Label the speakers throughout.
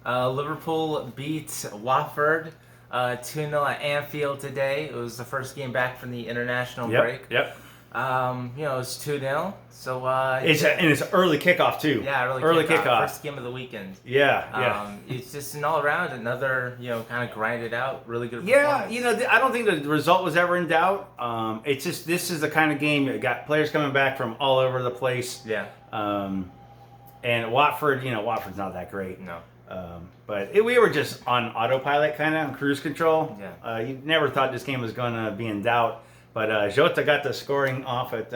Speaker 1: Liverpool beat Watford 2-0 at Anfield today. It was the first game back from the international break.
Speaker 2: Yep.
Speaker 1: It was 2-0. So
Speaker 2: It's early kickoff too.
Speaker 1: yeah,
Speaker 2: early kickoff.
Speaker 1: First game of the weekend.
Speaker 2: Yeah.
Speaker 1: It's just an all around another kind of grinded out, really good.
Speaker 2: Yeah,
Speaker 1: performance.
Speaker 2: I don't think the result was ever in doubt. It's just this is the kind of game that got players coming back from all over the place.
Speaker 1: Yeah.
Speaker 2: And Watford, Watford's not that great.
Speaker 1: No.
Speaker 2: But we were just on autopilot, kind of on cruise control.
Speaker 1: Yeah.
Speaker 2: You never thought this game was going to be in doubt. But Jota got the scoring off at.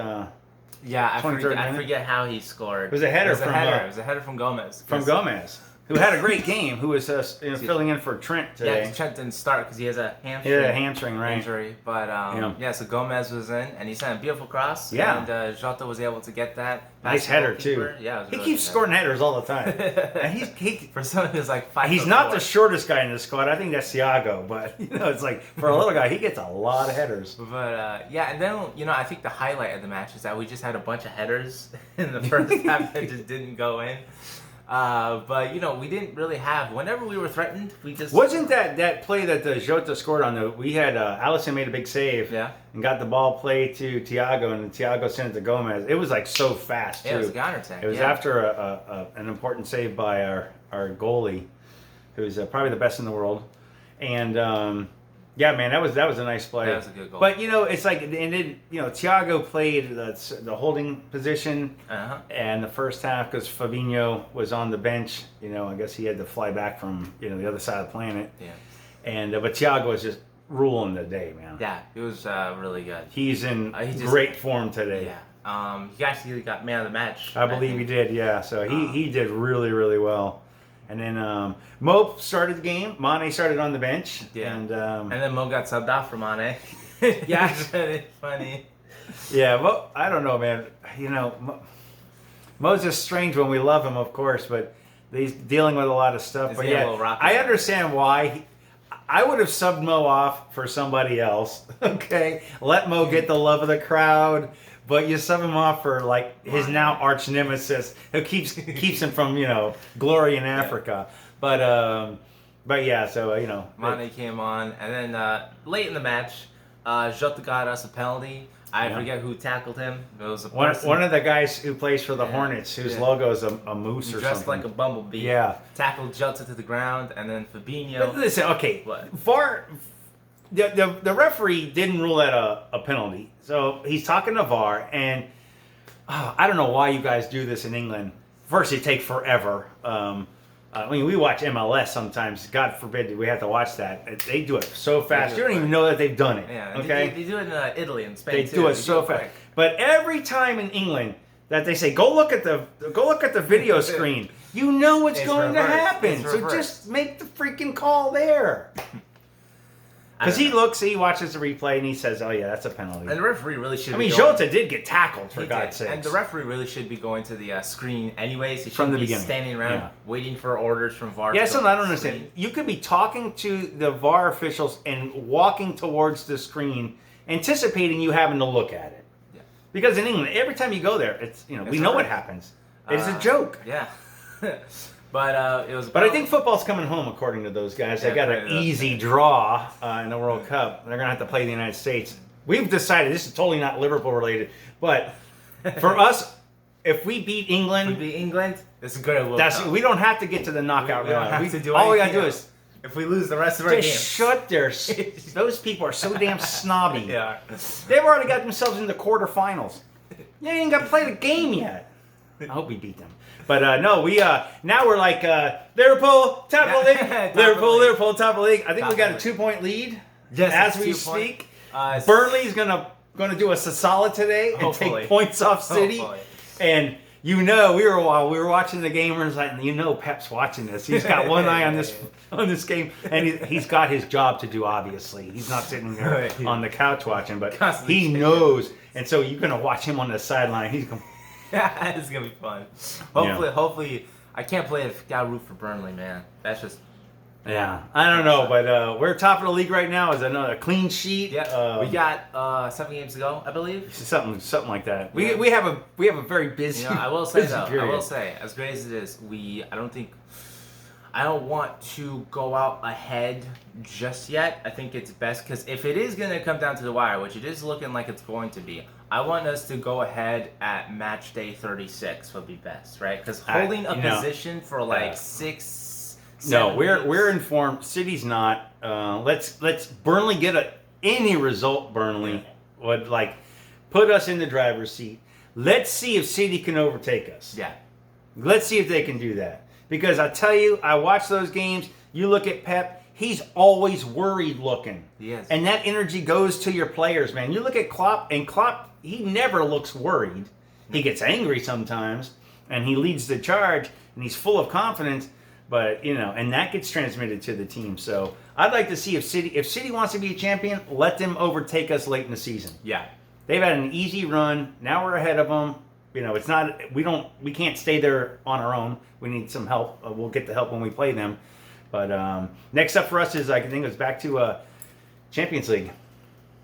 Speaker 1: I forget how he scored.
Speaker 2: It was a header
Speaker 1: It was a header from Gomez.
Speaker 2: From Gomez, who had a great game, who was filling in for Trent today.
Speaker 1: Yeah, Trent didn't start because he has a hamstring.
Speaker 2: He had a hamstring, right?
Speaker 1: Injury. But so Gomez was in, and he sent a beautiful cross.
Speaker 2: Yeah.
Speaker 1: And Jota was able to get that.
Speaker 2: Nice header too.
Speaker 1: Yeah,
Speaker 2: he keeps scoring headers all the time. And he
Speaker 1: for someone who's like 5'4".
Speaker 2: He's not the shortest guy in the squad. I think that's Thiago, but it's like for a little guy, he gets a lot of headers.
Speaker 1: But and then I think the highlight of the match is that we just had a bunch of headers in the first half that just didn't go in. But we didn't really have. Whenever we were threatened, we just
Speaker 2: wasn't that play that the Jota scored on. We had Allison made a big save, and got the ball played to Thiago, and Thiago sent it to Gomez. It was like so fast too.
Speaker 1: Yeah, it was a counterattack.
Speaker 2: It was after an important save by our goalie, who's probably the best in the world, and. Yeah, man, that was a nice play.
Speaker 1: That was a good goal.
Speaker 2: But it's like, and then Thiago played the holding position and the first half because Fabinho was on the bench. I guess he had to fly back from the other side of the planet.
Speaker 1: Yeah.
Speaker 2: And but Thiago was just ruling the day, man.
Speaker 1: Yeah, it was really good.
Speaker 2: He's in great form today.
Speaker 1: Yeah. He actually got man of the match.
Speaker 2: I believe he did. Yeah. So he did really, really well. And then Mo started the game. Mane started on the bench.
Speaker 1: Yeah.
Speaker 2: And
Speaker 1: then Mo got subbed off for Mane.
Speaker 2: Yeah.
Speaker 1: It's really funny.
Speaker 2: Yeah, Mo, I don't know, man. Mo's just strange when we love him, of course, but he's dealing with a lot of stuff. But yeah, I understand why. I would have subbed Mo off for somebody else. Okay, let Mo get the love of the crowd. But you sub him off for his now arch nemesis, who keeps him from glory in Africa. But yeah, so
Speaker 1: Mane came on, and then late in the match, Jota got us a penalty. I forget who tackled him. It was
Speaker 2: one of the guys who plays for the Hornets, whose logo is a moose or
Speaker 1: dressed
Speaker 2: something.
Speaker 1: like a bumblebee.
Speaker 2: Yeah,
Speaker 1: tackled Jota to the ground, and then Fabinho.
Speaker 2: But listen, okay, VAR. The referee didn't rule that a penalty. So he's talking to VAR, and I don't know why you guys do this in England. First, it takes forever. We watch MLS sometimes. God forbid we have to watch that. They do it so fast. You don't even know that they've done it.
Speaker 1: Yeah,
Speaker 2: okay?
Speaker 1: They do it in Italy and Spain
Speaker 2: They do it so fast. But every time in England that they say, go look at the video screen, you know what's going to happen. So just make the freaking call there. Because he watches the replay, and he says, "Oh yeah, that's a penalty."
Speaker 1: And the referee really should.
Speaker 2: Jota did get tackled, for God's sake.
Speaker 1: And the referee really should be going to the screen anyways. He
Speaker 2: From the
Speaker 1: be
Speaker 2: beginning,
Speaker 1: standing around waiting for orders from VAR.
Speaker 2: Yeah, something I don't understand. You could be talking to the VAR officials and walking towards the screen, anticipating you having to look at it. Yeah. Because in England, every time you go there, we know what happens. It's a joke.
Speaker 1: Yeah. But it was.
Speaker 2: But I think football's coming home, according to those guys. They got an easy draw in the World Cup. They're going to have to play the United States. We've decided this is totally not Liverpool related, but for us, if we beat England,
Speaker 1: it's a good World Cup.
Speaker 2: We don't have to get to the knockout round.
Speaker 1: All we
Speaker 2: got to do is.
Speaker 1: If we lose the rest of our games,
Speaker 2: shut those people are so damn snobby.
Speaker 1: Yeah.
Speaker 2: They've already got themselves in the quarterfinals. They ain't got to play the game yet. I hope we beat them. But no, now we're like Liverpool, top of the league. Liverpool, top of the league. I think we got a 2-point lead as we speak. Burnley's gonna do us a solid today and take points off City. Hopefully. And we were watching the game, and like, Pep's watching this. He's got one eye on this game, and he's got his job to do. Obviously, he's not sitting there on the couch watching, but he knows. And so you're gonna watch him on the sideline. He's going.
Speaker 1: Yeah, it's gonna be fun. Hopefully, I can't play if got root for Burnley, man. That's just.
Speaker 2: Yeah, I don't know, but we're top of the league right now. Is another clean sheet.
Speaker 1: Yeah, we got 7 games to go, I believe.
Speaker 2: Something like that. We have a very busy.
Speaker 1: I will say though. Period. I will say, as great as it is, I don't want to go out ahead just yet. I think it's best because if it is going to come down to the wire, which it is looking like it's going to be, I want us to go ahead at match day 36 would be best, right? Because holding a position for like 6, 7
Speaker 2: No, we're informed. City's not. Let's Burnley get any result. Burnley would like put us in the driver's seat. Let's see if City can overtake us.
Speaker 1: Yeah.
Speaker 2: Let's see if they can do that. Because I tell you, I watch those games. You look at Pep, he's always worried looking.
Speaker 1: Yes.
Speaker 2: And that energy goes to your players, man. You look at Klopp, and Klopp, he never looks worried. He gets angry sometimes, and he leads the charge, and he's full of confidence. But, and that gets transmitted to the team. So I'd like to see if City wants to be a champion, let them overtake us late in the season.
Speaker 1: Yeah.
Speaker 2: They've had an easy run. Now we're ahead of them. It's not. We can't stay there on our own. We need some help. We'll get the help when we play them. But next up for us is, I think it's back to Champions League.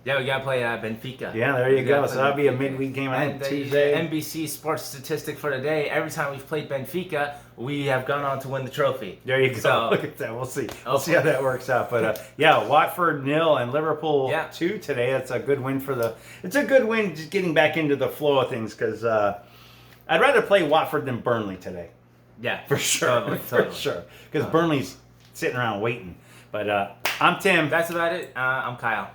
Speaker 1: Yeah, we gotta play Benfica.
Speaker 2: Yeah, there you go. So that'll be a midweek game on Tuesday.
Speaker 1: NBC sports statistic for the day: every time we've played Benfica, we have gone on to win the trophy.
Speaker 2: There you go.
Speaker 1: So,
Speaker 2: look at that. We'll see. We'll see how that works out. But Watford 0 and Liverpool 2 today. That's a good win It's a good win just getting back into the flow of things because I'd rather play Watford than Burnley today.
Speaker 1: Yeah,
Speaker 2: for sure.
Speaker 1: Totally.
Speaker 2: For sure. Because Burnley's sitting around waiting. But I'm Tim.
Speaker 1: That's about it. I'm Kyle.